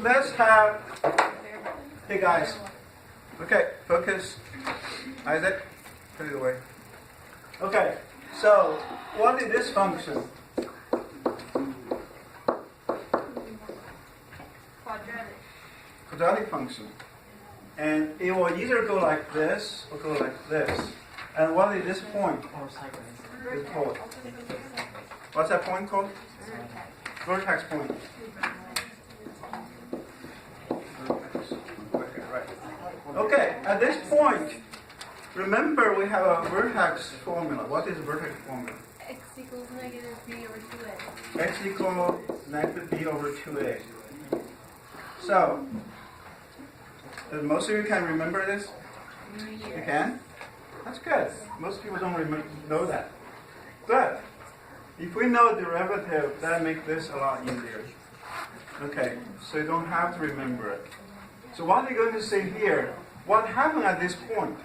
let's have, hey guys, okay, focus, Isaac, put it away. Okay, so what is this function? Quadratic function. And it will either go like this or go like this. And what is this point? It's called. What's that point called? Vertex point. Okay, at this point, remember we have a vertex formula. What is vertex formula? X equals negative b over 2a. X equals negative b over 2a. So, most of you can remember this? You can? That's good. Most people don't know that. But, if we know derivative, that makes this a lot easier. Okay, so you don't have to remember it. So what are you going to say here? What happened at this point?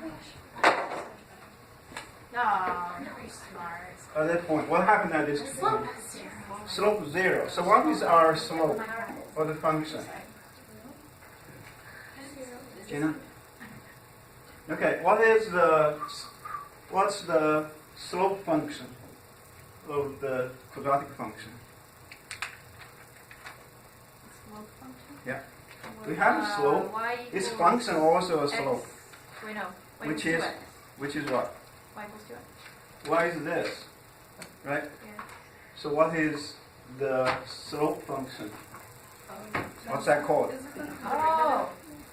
Oh, very smart. At that point, what happened at this point? Slope 0. So what is our slope for the function? Gina? Okay, what's the slope function of the quadratic function? Slope function? Yeah. We have a slope. Its function also a slope. Wait, no. Which is what? Y equals 2x. Y is this, right? Yeah. So what is the slope function? What's that called? Oh,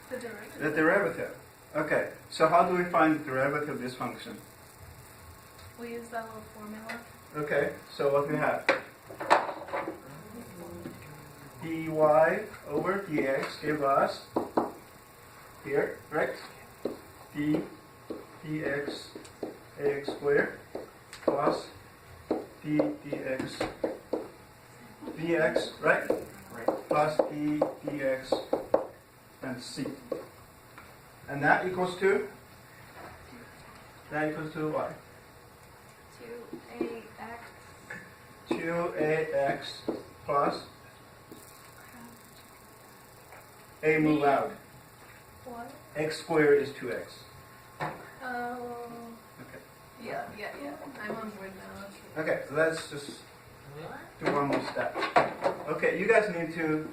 the derivative. The derivative. Okay, so how do we find the derivative of this function? We use that little formula. Okay, so what we have? dy over dx give us, here, right? dx ax squared plus dx dx, right? Plus dx and c. And that equals to? That equals to what? 2ax. 2ax plus a move out. What? X squared is 2x. Oh. Okay. Yeah. I'm on board now. Okay, let's just do one more step. Okay, you guys need to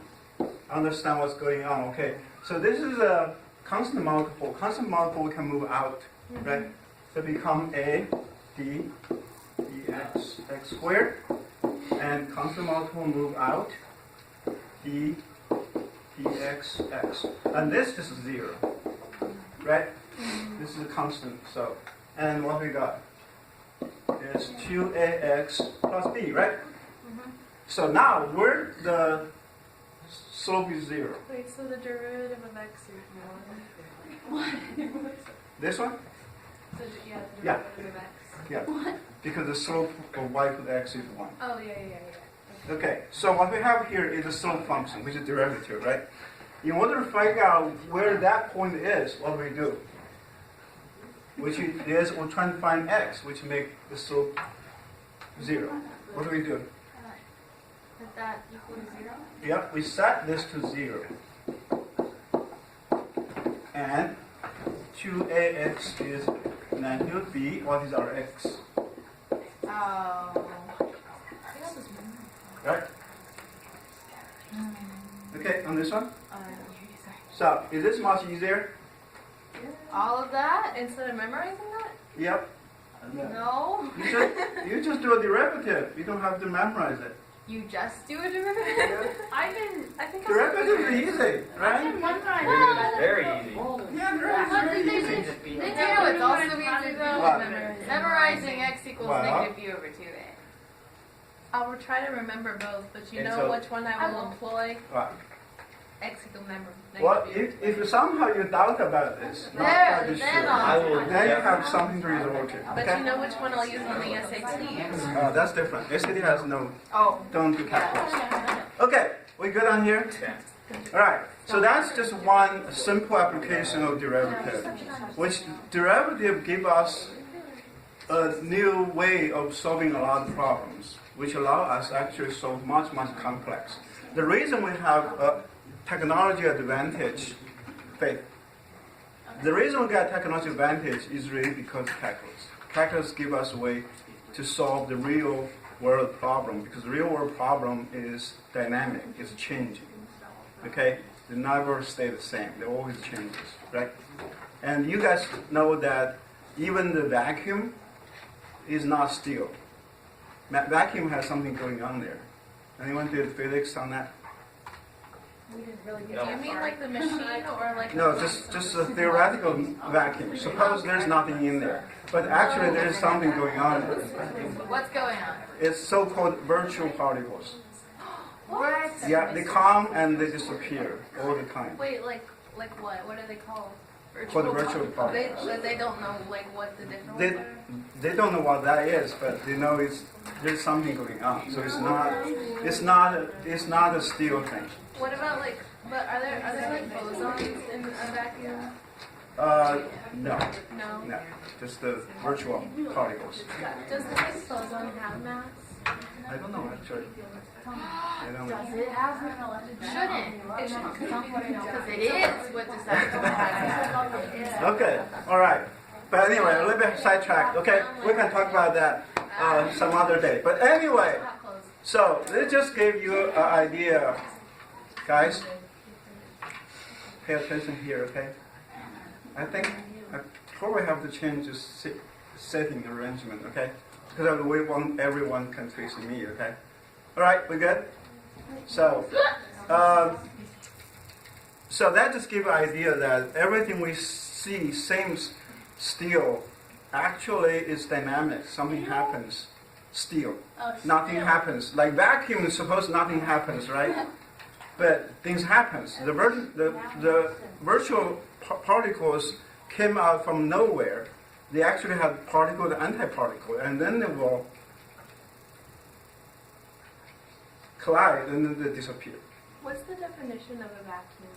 understand what's going on. Okay, so this is a constant multiple. Constant multiple we can move out, right? So become a d dx x squared, and constant multiple move out d dx x, and this is 0, right? This is a constant. So, and what we got is 2ax plus b, right? So now where the slope is 0. Wait, so the derivative of x is 1. This one? So, yeah, the Yeah. derivative of x. Yeah. Because the slope of y to x is 1. Oh, yeah. Okay, so what we have here is a slope function, which is derivative, right? In order to find out where that point is, what do we do? Which is we're trying to find x, which make the slope 0. What do we do? Is that equal to 0? Yep, we set this to 0. And 2ax is negative b. What is our x? Oh. Right? Okay, on this one? So, is this much easier? All of that instead of memorizing that? Yep. No. You just do a derivative. You don't have to memorize it. You just do a derivative? I think Derivative is easy, right? It's very easy. Yeah, derivative is very easy. They do. It's also easy though. What? Memorizing x equals Well. negative b over 2a. I will try to remember both, but you And know so- which one I will employ? What? X equals negative Well, b over if somehow you doubt about this, not There, quite then sure, I will. then you have something to resort to. But Okay? you know which one I'll use on the SAT? That's different. SAT has no, Oh. don't do calculus. Okay, we good on here? Yeah. All right, so that's just one simple application of derivative, which derivative give us a new way of solving a lot of problems, which allow us actually solve much complex. The reason we have technology advantage, faith. The reason we get technology advantage is really because of calculus. Calculus give us a way to solve the real world problem, because the real world problem is dynamic, it's changing. Okay? They never stay the same, they always changes, right? And you guys know that even the vacuum is not steel. Vacuum has something going on there. Anyone did physics on that? Do you mean like the machine or like No, the just a theoretical vacuum. Suppose there's nothing in there, but actually there is something going on there. What's going on? It's so-called virtual particles. What? Yeah, they come and they disappear all the time. Wait, like what? What are they called? Called virtual particles. They don't know like what the different They, ones are? they don't know what that is, but they know there's something going on. So it's not a steel thing. What about like? But are there like bosons in a vacuum? No, No. just the virtual particles. Does the Higgs boson have mass? I don't know actually. I don't know. It has shouldn't. It shouldn't. Because it is what decides. Okay, all right. But anyway, a little bit sidetracked. Okay, we can talk about that some other day. But anyway, so this just gave you an idea, guys. Pay attention here, okay? I think I probably have to change the setting arrangement, okay? Because we want everyone can face me, okay? All right, we good? So, so that just gives an idea that everything we see seems still. Actually, it's dynamic. Something happens. Still, nothing happens. Like vacuum, suppose nothing happens, right? But things happens. The virtual particles came out from nowhere. They actually have particle and antiparticle, and then they will collide and then they disappear. What's the definition of a vacuum?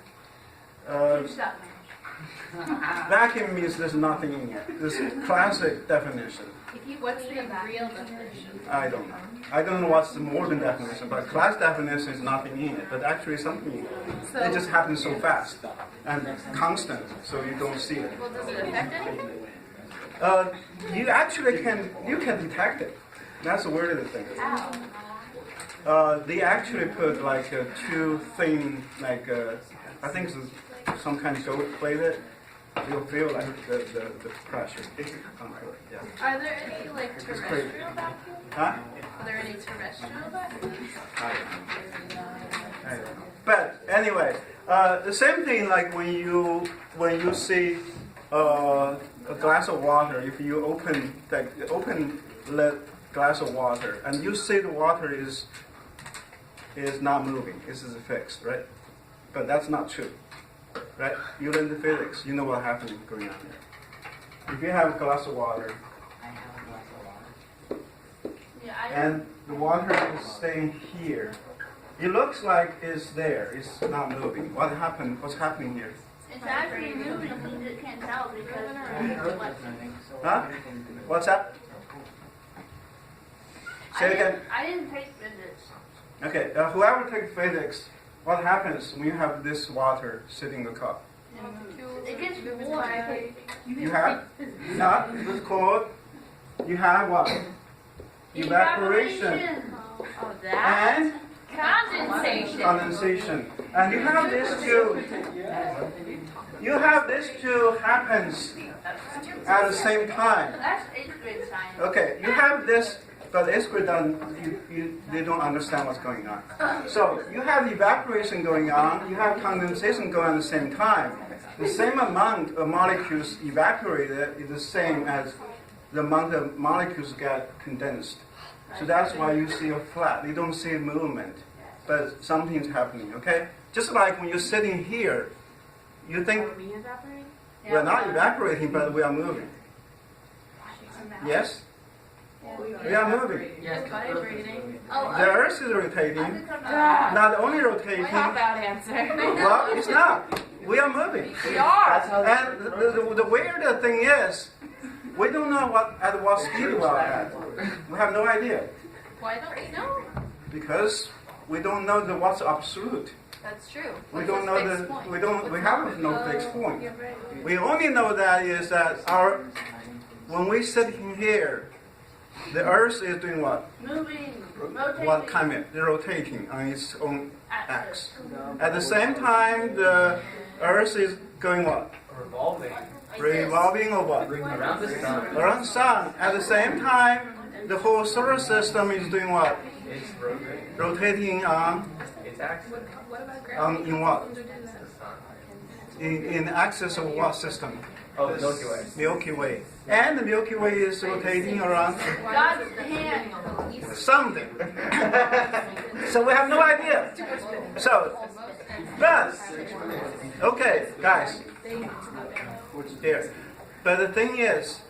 Vacuum means there's nothing in it. This is classic definition. What's the real definition? I don't know. I don't know what's the modern definition, but class definition is nothing in it, but actually something in it. It just happens so fast and constant, so you don't see it. Well, does it affect anything? You actually can detect it. That's the weird thing. They actually put like two thin, like I think it's some kind of gold plated. You'll feel like the pressure. Yeah. Are there any like terrestrial vacuums? Huh? Are there any terrestrial vacuums? I don't know. But anyway, the same thing like when you see a glass of water. If you open the glass of water and you see the water is not moving, this is fixed, right? But that's not true, right? You learn the physics, you know what's happening going on there. If you have a glass of water, and the water is staying here, it looks like it's there, it's not moving. What's happening here? It's actually moving, you just can't tell because Huh? What's that? Say it again. I didn't take physics. Okay, whoever takes physics, what happens when you have this water sitting in the cup? It gets warm. You have not this cold. You have what? Evaporation Oh, that? and Condensation. condensation. And you have this two. You have this two happens at the same time. That's 8th grade science. Okay, you have this, but the grade they don't understand what's going on. So you have evaporation going on, you have condensation going on at the same time. The same amount of molecules evaporated is the same as the amount of molecules get condensed. So that's why you see a flat. You don't see a movement, but something's happening, okay? Just like when you're sitting here, you think we're not evaporating, but we are moving. Yes? We are moving. It's vibrating. Oh, The Earth is rotating. Not only rotating, That answer. well, it's not. We are moving. We are. And the weird thing is, we don't know at what speed we are at. We have no idea. Why don't we know? Because we don't know what's absolute That's true. We What's don't his know fixed point? we have no fixed point. We only know that is that when we sit in here, the Earth is doing what? Moving, rotating. What kind of rotating on its own axis. At the same time, the Earth is going what? Revolving Revolving or what? around the sun. Around the sun. At the same time, the whole solar system is doing what? It's rotating. Rotating on It's axis. in what? The sun. In axis of what system? Oh, the Milky Way. Milky Way. And the Milky Way is rotating around God's hand. something. So we have no idea. So, but, okay, guys, here. But the thing is,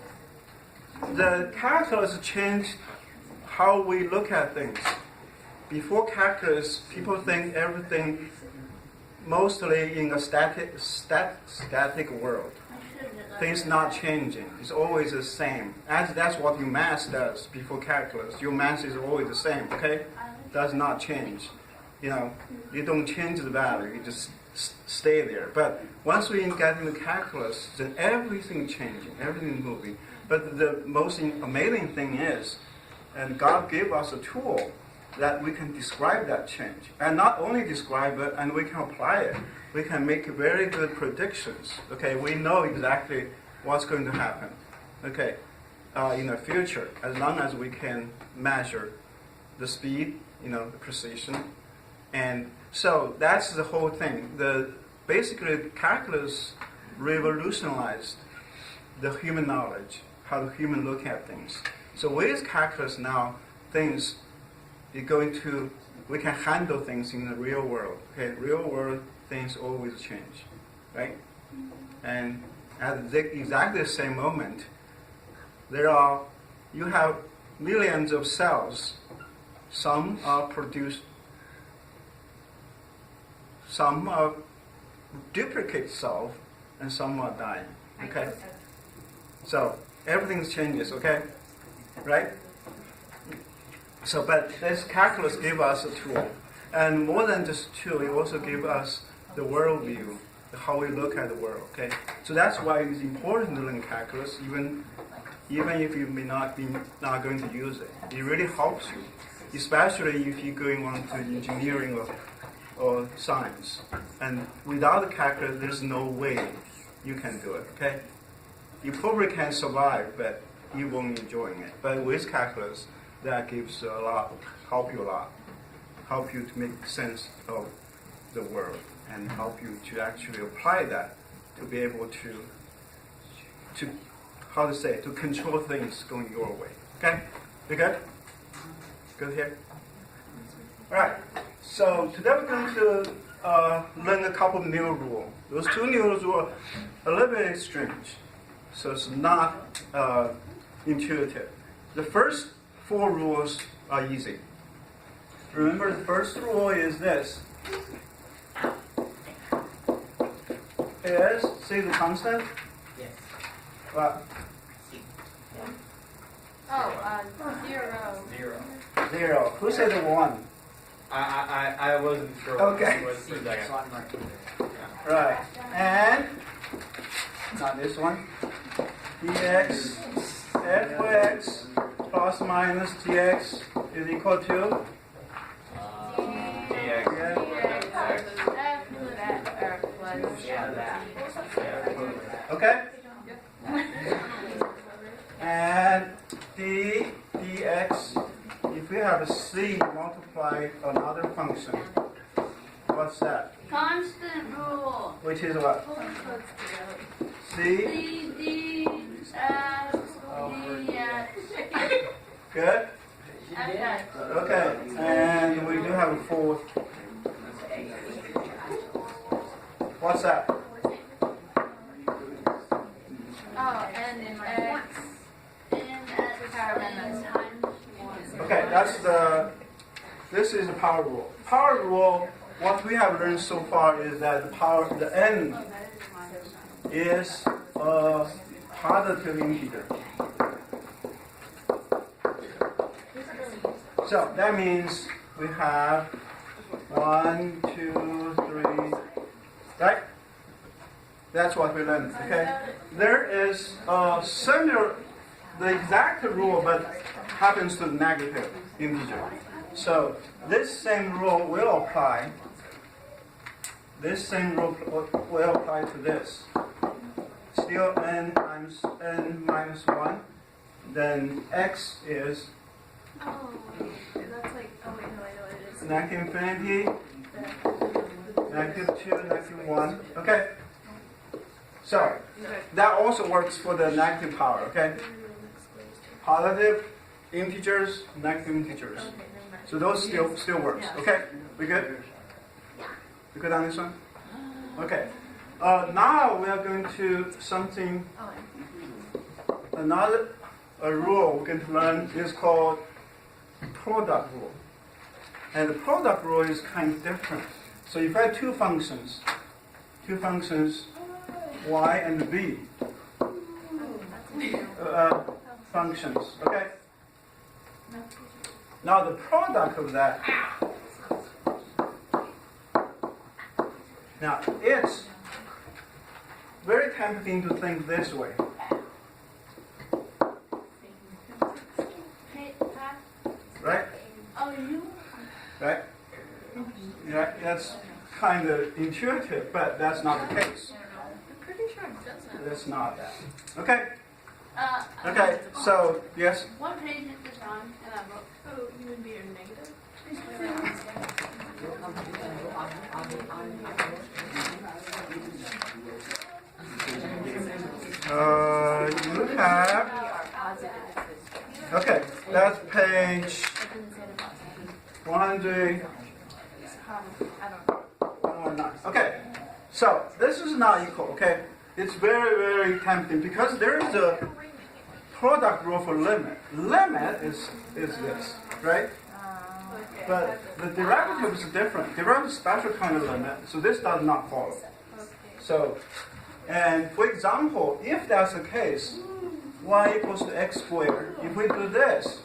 the calculus changed how we look at things. Before calculus, people think everything mostly in a static world. Things not changing. It's always the same. That's what your math does before calculus. Your math is always the same, okay? Does not change. You know, you don't change the value. You just stay there. But once we get into calculus, then everything changing, everything moving. But the most amazing thing is, and God gave us a tool that we can describe that change. And not only describe it, and we can apply it. We can make very good predictions. Okay, we know exactly what's going to happen. Okay, in the future, as long as we can measure the speed, the precision, and so that's the whole thing. Basically, calculus revolutionized the human knowledge, how the human look at things. So with calculus now, things is going to we can handle things in the real world. Okay, real world. Things always change, right? And at exactly the same moment, you have millions of cells. Some are produced, some are duplicate self, and some are dying. Okay? So everything changes, okay? Right? So, but this calculus gave us a tool. And more than just tool, it also gave us the worldview, how we look at the world. Okay, so that's why it's important to learn calculus, even if you may not going to use it. It really helps you, especially if you're going on to engineering or science. And without the calculus, there's no way you can do it. Okay, you probably can survive, but you won't enjoy it. But with calculus, that gives a lot, help you to make sense of the world, and help you to actually apply that to be able to control things going your way. Okay? You good? Good here? Alright, so today we're going to learn a couple of new rules. Those two new rules were a little bit strange, so it's not intuitive. The first 4 rules are easy. Remember, the first rule is this. See the constant? Yes. What? Zero. 0. Who said the 1? I wasn't sure. Okay. What it was for a second. Right. And, not this one. dx f of x plus minus dx is equal to? Okay? And dx, if we have a c multiply another function, what's that? Constant rule. Which is what? C? C, D, F, dx. Good? Okay. Okay. And we do have a 4th. What's that? And x. Okay, this is the power rule. Power rule, what we have learned so far is that the n is a positive integer. So that means we have 1, 2, right? That's what we learned, okay? There is a similar, the exact rule, but happens to the negative integer. So this same rule will apply. This same rule will apply to this. Still n times n minus 1, then x is Oh, that's like, oh wait, no, I know what it is. negative infinity, negative 2, negative 1. Okay? So, that also works for the negative power, okay? Positive integers, negative integers. Okay, never mind. So those still works. Okay? We good? We good on this one? Okay. Now we are going to something, another rule we're going to learn is called product rule. And the product rule is kind of different. So if I have two functions, y and b, functions, okay? Now the product of that, now it's very tempting to think this way. Right? Oh, you? Right? Yeah, that's kind of intuitive, but that's not the case. I'm pretty sure it doesn't. That's not that. Okay? Uh, Okay, so, yes? What page is this on in that book? Oh, you would be your negative? You have, okay, that's page 100. 119. Okay, so this is not equal, okay? It's very, very tempting because there is a product rule for limit. Limit is this, right? But the derivative is different. Derivative is a special kind of limit, so this does not follow. So, and for example, if that's the case, y equals to x squared, if we do this,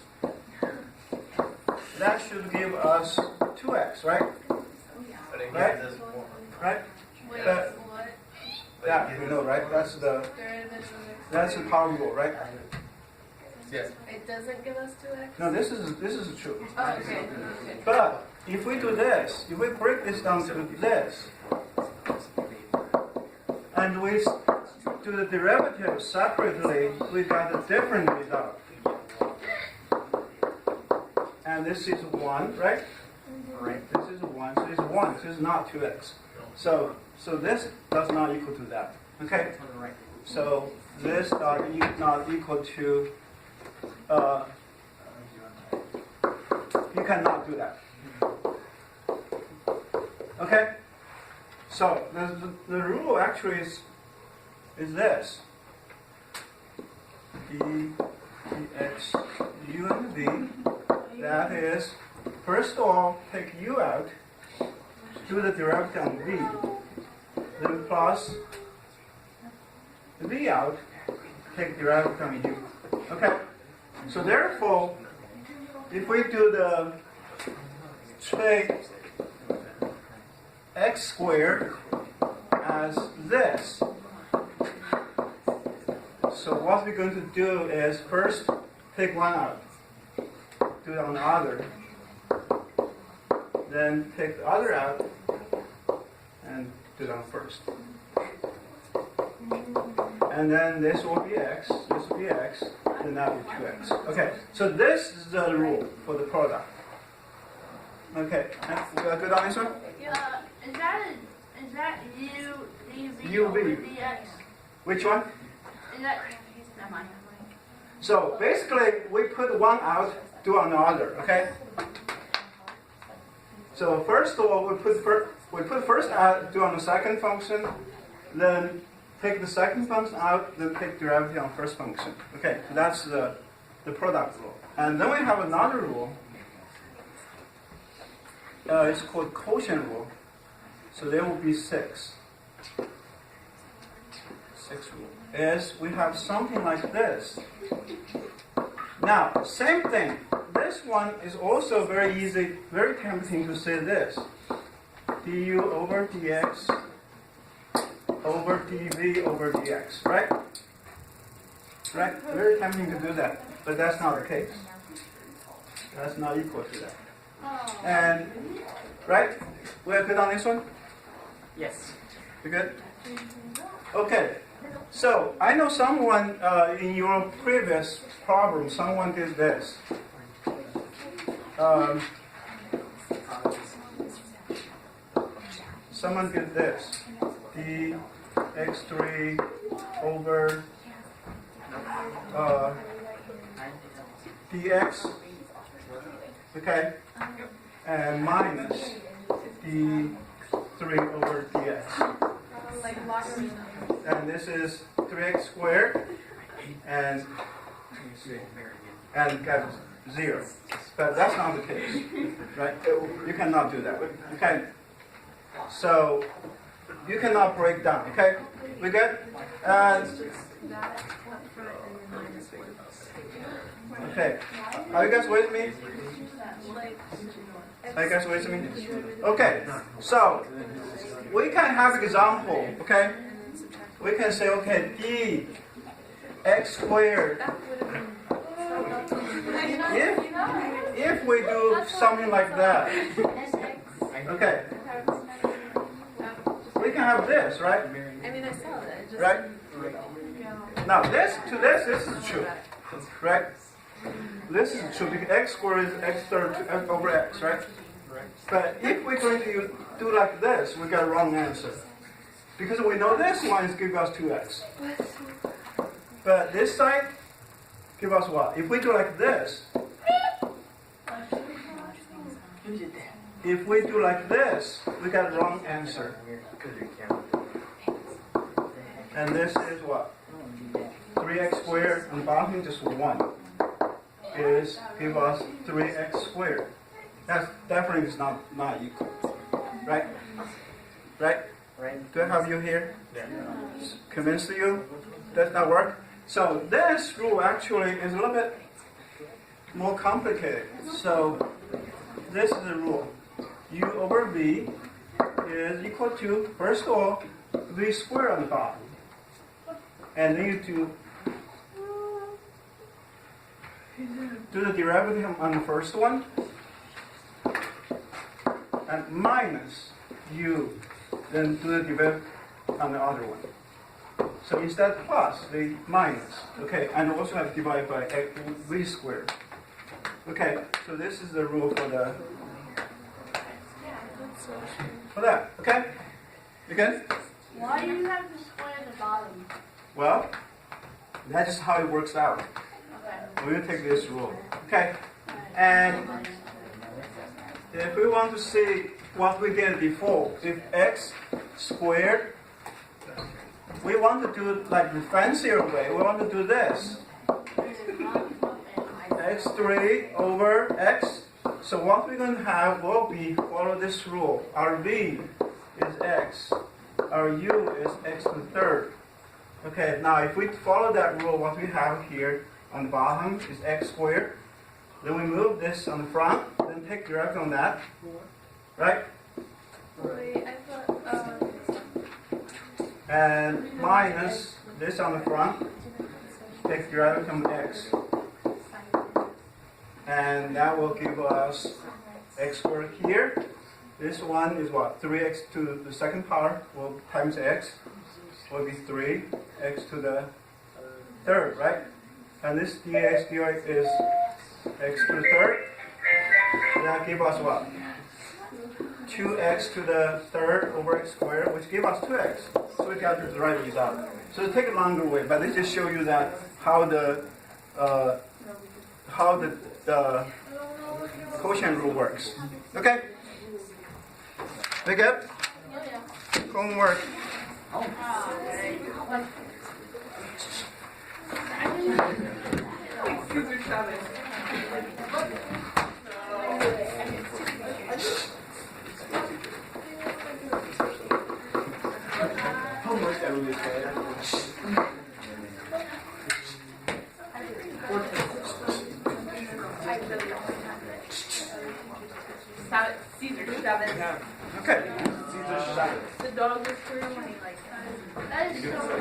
that should give us 2x, right? But it Right? gives us 1. Right? Wait, But what? that, you know, right? That's the power rule, right? Yes. It doesn't give us 2x? No, this is true. Oh, okay. But if we do this, if we break this down to this, and we do the derivative separately, we got a different result. And this is 1, right? Right. This is 1, so it's 1, so it's not 2x. So this does not equal to that. Okay? So this not equal to, you cannot do that. Okay? So the rule actually is this. dx u and v. That is, first of all, take u out, do the derivative on v, then plus v out, take derivative on u. Okay? So therefore, if we do the take x squared as this, so what we're going to do is first take one out, do it on the other, then take the other out, and do it on first. And then this will be x, this will be x, then that will be 2x. Okay, so this is the rule for the product. Okay, good on this one? Is that u, dv UV. over dx? Which one? Is that, never mind. So basically, we put one out, do on the other, okay? So first of all, we put first out, do on the second function, then take the second function out, then take derivative on first function. Okay, so that's the product rule. And then we have another rule. It's called quotient rule. So there will be 6. 6 rule is we have something like this. Now, same thing. This one is also very easy, very tempting to say this. du over dx over dv over dx, right? Right? Very tempting to do that, but that's not the case. That's not equal to that. And, right? We're good on this one? Yes. You good? Okay. So, I know someone in your previous problem, someone did this. Someone did this. dx3 over dx, okay, and minus d3 over dx. Like logarithm. And this is 3x squared, and got 0. But that's not the case, right? You cannot do that. Okay. So you cannot break down. Okay. We good? Okay. Are you guys with me? Are you guys with me? Okay. So we can have example. Okay. We can say, okay, d x squared. If we do something like that, okay, we can have this, right? I mean, I saw that. Just, Right? Now, this is true, right? This is true because x squared is x third over x, right? But if we're going to do like this, we get a wrong answer. Because we know this one is give us 2x. But this side give us what? If we do like this, if we do like this, we get a wrong answer. And this is what? 3x squared, and the bottom just 1 is give us 3x squared. That's definitely is not equal. Right? Right? Do I have you here? Yeah. Convince you? Does that work? So this rule actually is a little bit more complicated. So this is the rule. U over V is equal to, first of all, V squared on the bottom. And then you do the derivative on the first one. And minus U, then do the derivative on the other one. So instead of plus, the minus. Okay, and also have to divide by V squared. Okay, so this is the rule for that. Okay? You good? Why do you have to square the bottom? Well, that's just how it works out. Okay. We will take this rule. Okay? And if we want to see what we did before, if x squared, we want to do it like the fancier way. We want to do this. x3 over x. So what we're going to have will be, follow this rule. Our v is x. Our u is x to the third. Okay, now if we follow that rule, what we have here on the bottom is x squared. Then we move this on the front, then take derivative on that. Right? wait, I thought, And minus this on the front, take derivative from x. And that will give us x squared here. This one is what? 3x to the second power will times x will be 3x to the third, right? And this dx dy is x to the third. That gives us what? 2x to the third over x squared, which gives us 2x. So we got the right result. So take a longer way, but this just show you that how the quotient rule works. Okay? We good? Homework. Homework that will be fair. Caesar Chavez. Okay. The dog was screaming when he like You do it.